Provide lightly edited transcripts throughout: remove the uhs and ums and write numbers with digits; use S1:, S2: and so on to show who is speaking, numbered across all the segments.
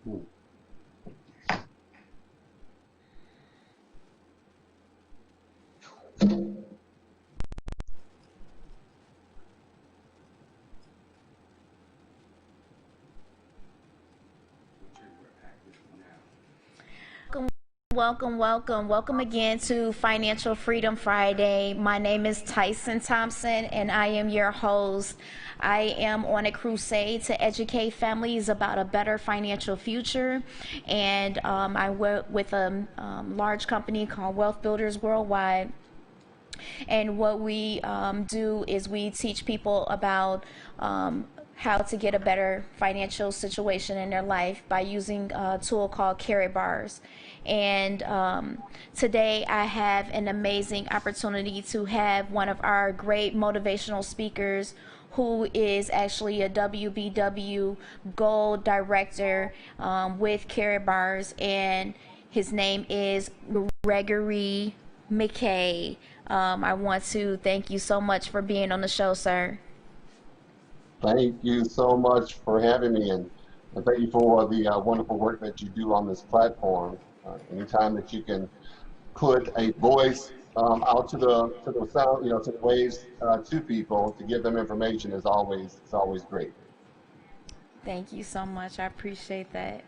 S1: Hmm.
S2: Welcome again to Financial Freedom Friday. My name is Tyson Thompson, and I am your host. I am on a crusade to educate families about a better financial future, and I work with a large company called Wealth Builders Worldwide. And what we do is we teach people about how to get a better financial situation in their life by using a tool called Carrot Bars. And today I have an amazing opportunity to have one of our great motivational speakers who is actually a WBW Gold Director with Carrot Bars, and his name is Gregory McKay. I want to thank you so much for being on the show, sir.
S1: Thank you so much for having me, and thank you for the wonderful work that you do on this platform. Anytime that you can put a voice out to the sound, to the waves, to people to give them information is always it's always great.
S2: Thank you so much. I appreciate that.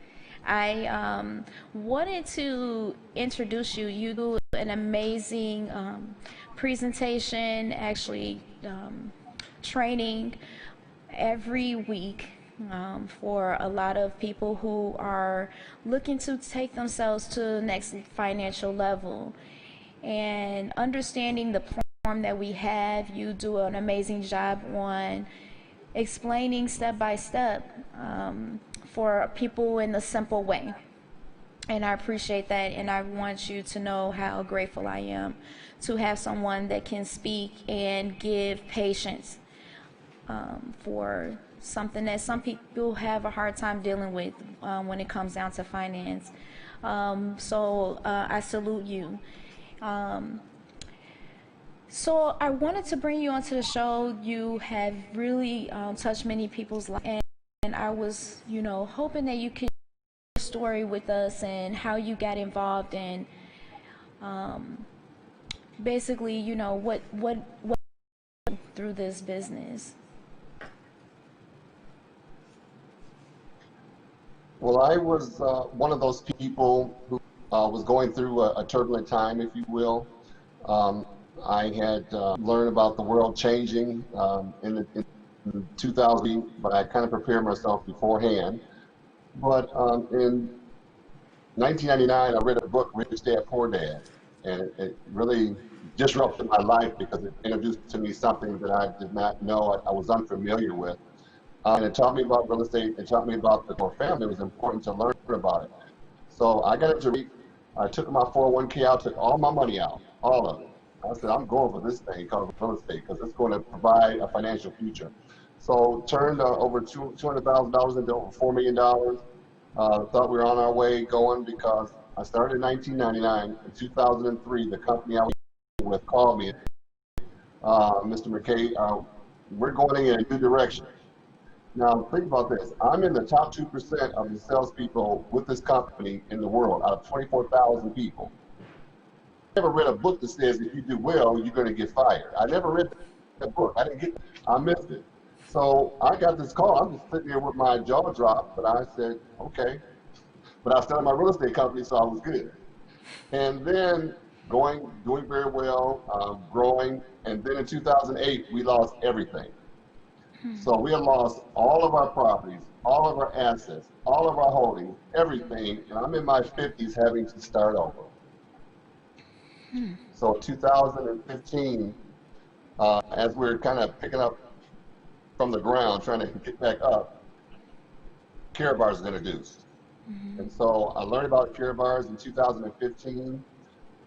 S2: I wanted to introduce you. You do an amazing presentation, actually, training every week for a lot of people who are looking to take themselves to the next financial level. And understanding the platform that we have, you do an amazing job on explaining step by step for people in a simple way. And I appreciate that, and I want you to know how grateful I am to have someone that can speak and give patience for something that some people have a hard time dealing with when it comes down to finance. So I salute you. Um, so I wanted to bring you onto the show. You have really touched many people's lives, and I was, hoping that you could share your story with us and how you got involved and um, basically, what through this business.
S1: Well, I was one of those people who was going through a turbulent time, if you will. Um, I had learned about the world changing in 2000, but I kind of prepared myself beforehand. But in 1999, I read a book, Rich Dad Poor Dad, and it really disrupted my life because it introduced to me something that I did not know, I was unfamiliar with. And it taught me about real estate. It taught me about the core family. It was important to learn about it. So I got into REIT. I took my 401k out, took all my money out, all of it. I said, I'm going for this thing called real estate because it's going to provide a financial future. So turned over $200,000 into over $4 million. Thought we were on our way going because I started in 1999. In 2003, the company I was with called me, Mr. McKay, we're going in a new direction. Now, think about this. I'm in the top 2% of the salespeople with this company in the world out of 24,000 people. I never read a book that says if you do well, you're going to get fired. I never read that book. I didn't get I missed it. So I got this call. I'm just sitting there with my jaw dropped, but I said, okay. But I started my real estate company, so I was good. And then doing very well, growing. And then in 2008, we lost everything. So we have lost all of our properties, all of our assets, all of our holdings, everything, and I'm in my 50s having to start over. So 2015, as we're kind of picking up from the ground, trying to get back up, Care Bars is introduced. And so I learned about Care Bars in 2015.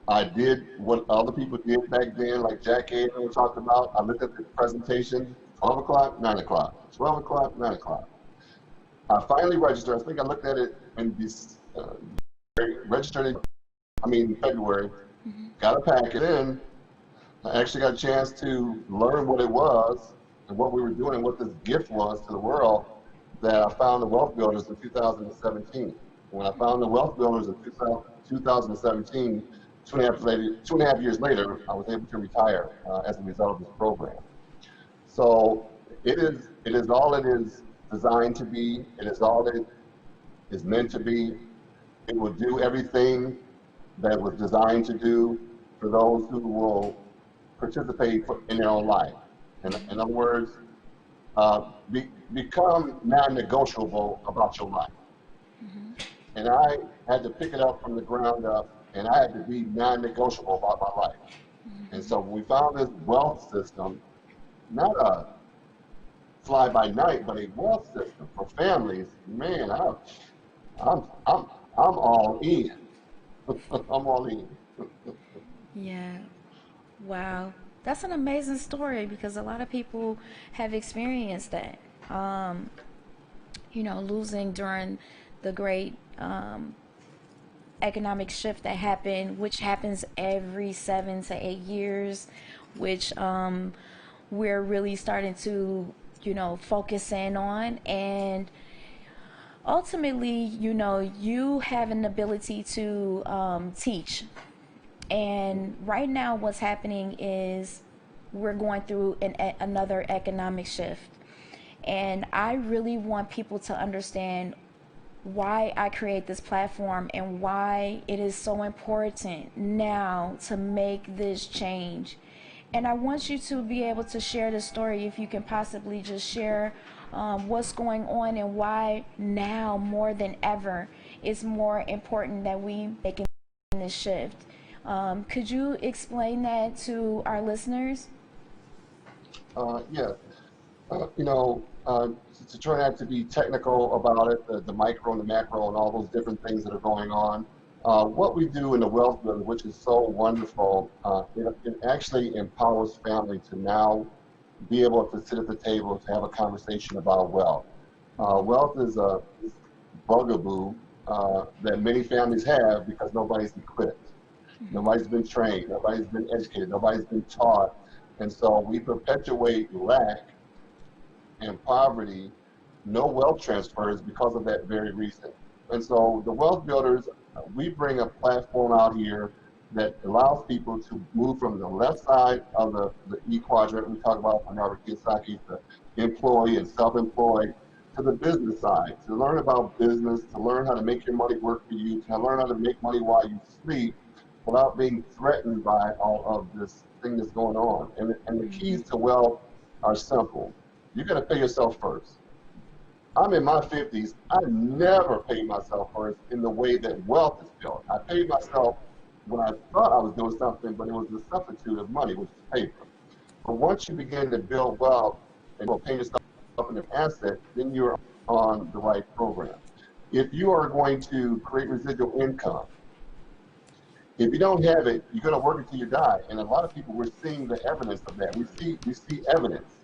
S1: I did what other people did back then, like Jack Abrams talked about. I looked at the presentation, 12 o'clock, 9 o'clock, 12 o'clock, 9 o'clock. I finally registered. I think I looked at it in this, registered in, February, got a packet in. I actually got a chance to learn what it was and what we were doing, what this gift was to the world. that I found the Wealth Builders in 2017. When I found the Wealth Builders in 2017, 2.5 years later, I was able to retire as a result of this program. So it is all it is designed to be. It is all it is meant to be. It will do everything that it was designed to do for those who will participate in their own life. In other words, become non-negotiable about your life. And I had to pick it up from the ground up, and I had to be non-negotiable about my life. And so we found this wealth system, not a fly-by-night, but a wealth system for families. Man, I'm all in. I'm all in.
S2: Yeah. Wow. That's an amazing story because a lot of people have experienced that. Losing during the great economic shift that happened, which happens every 7 to 8 years, which we're really starting to, focus in on. And ultimately, you have an ability to teach. And right now, what's happening is we're going through another economic shift. And I really want people to understand why I create this platform and why it is so important now to make this change. And I want you to be able to share the story, if you can possibly just share what's going on and why now more than ever it's more important that we make this shift. Could you explain that to our listeners?
S1: Yes. To try not to be technical about it, the micro and the macro and all those different things that are going on. What we do in the Wealth Building, which is so wonderful, it actually empowers family to now be able to sit at the table to have a conversation about wealth. Wealth is a bugaboo that many families have because nobody's equipped. Nobody's been trained, nobody's been educated, nobody's been taught. And so we perpetuate lack and poverty, no wealth transfers because of that very reason. And so the Wealth Builders, we bring a platform out here that allows people to move from the left side of the E quadrant we talk about from Robert Kiyosaki, the employee and self-employed, to the business side, to learn about business, to learn how to make your money work for you, to learn how to make money while you sleep without being threatened by all of this thing that's going on. And the keys to wealth are simple. You got to pay yourself first. I'm in my 50s. I never paid myself first in the way that wealth is built. I paid myself when I thought I was doing something, but it was the substitute of money, which is paper. But once you begin to build wealth and you'll pay yourself in an asset, then you're on the right program. If you are going to create residual income, if you don't have it, you're going to work until you die. And a lot of people, we're seeing the evidence of that. We see evidence.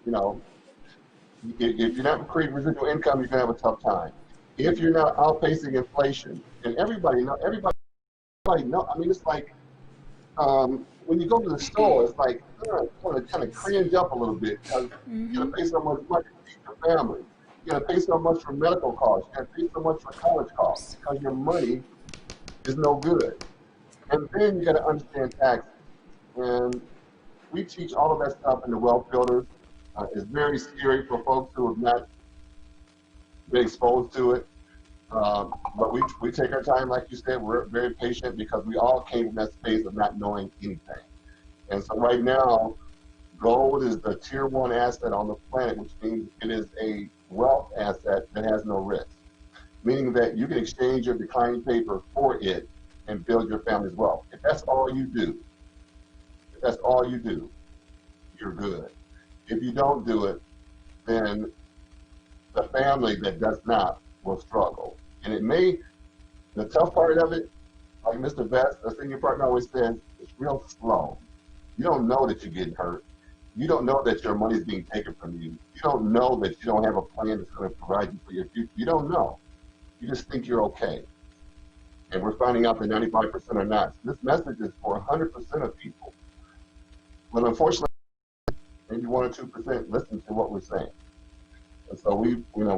S1: If you're not creating residual income, you're going to have a tough time. If you're not outpacing inflation, and everybody know. I mean, it's like when you go to the store, it's like kind of cringe up a little bit because you got to pay so much money to feed your family. You got to pay so much for medical costs. You got to pay so much for college costs because your money is no good. And then you got to understand taxes. And we teach all of that stuff in the Wealth Builders. It's very scary for folks who have not been exposed to it. But we take our time, like you said, we're very patient because we all came from that space of not knowing anything. And so right now, gold is the tier 1 asset on the planet, which means it is a wealth asset that has no risk. Meaning that you can exchange your declining paper for it and build your family's wealth. If that's all you do, you're good. If you don't do it, then the family that does not will struggle. And the tough part of it, like Mr. Vest, the senior partner always says, it's real slow. You don't know that you're getting hurt. You don't know that your money's being taken from you. You don't know that you don't have a plan that's going to provide you for your future. You don't know. You just think you're okay. And we're finding out that 95% are not. This message is for 100% of people. But unfortunately, maybe 1 or 2% listen to what we're saying. And so we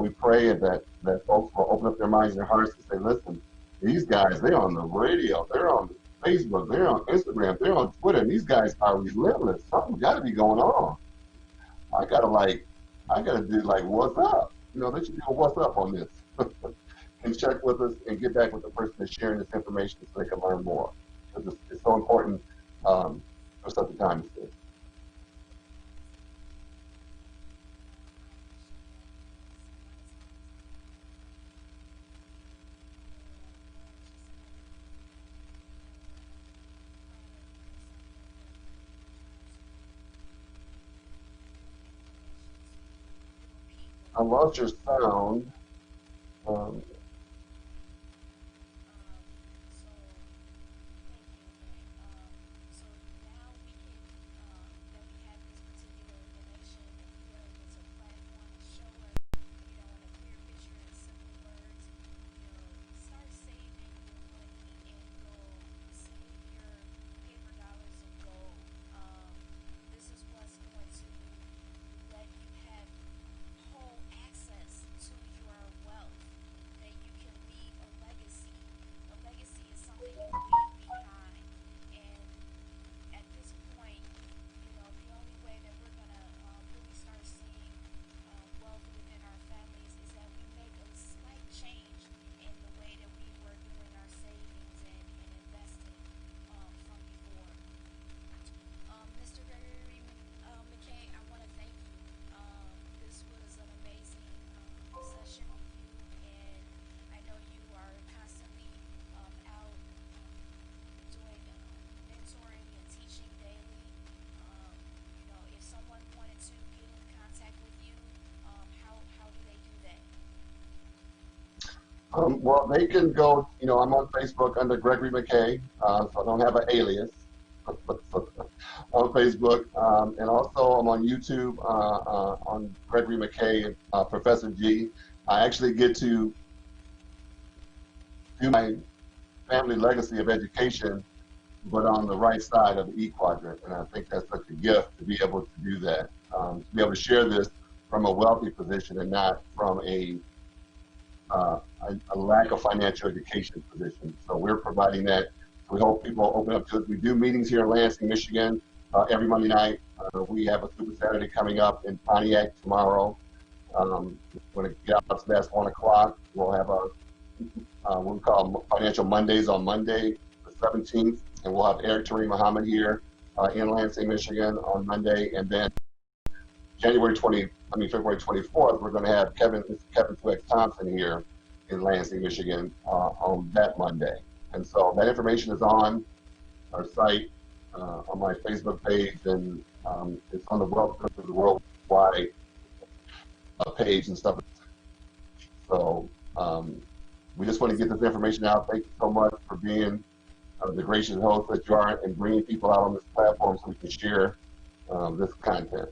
S1: pray that folks will open up their minds and their hearts and say, listen, these guys, they're on the radio, they're on Facebook, they're on Instagram, they're on Twitter, and these guys are relentless. Something's got to be going on. I gotta do like, what's up? They should do a what's up on this, and check with us and get back with the person that's sharing this information so they can learn more. Because it's so important for such a time as this. I lost your sound. Um, well, they can go, I'm on Facebook under Gregory McKay, so I don't have an alias on Facebook. And also I'm on YouTube on Gregory McKay, Professor G. I actually get to do my family legacy of education, but on the right side of the E quadrant. And I think that's such a gift to be able to do that, to be able to share this from a wealthy position and not from a lack of financial education position. So we're providing that. We hope people open up to us. We do meetings here in Lansing, Michigan, every Monday night. We have a Super Saturday coming up in Pontiac tomorrow. When it gets out to that's 1 o'clock, we'll have what we call Financial Mondays on Monday, the 17th, and we'll have Eric Tareen Muhammad here in Lansing, Michigan on Monday, and then February 24th, we're going to have Kevin Flex Thompson here in Lansing, Michigan on that Monday. And so that information is on our site, on my Facebook page, and it's on the worldwide page and stuff. So we just want to get this information out. Thank you so much for being the gracious host that you are and bringing people out on this platform so we can share this content.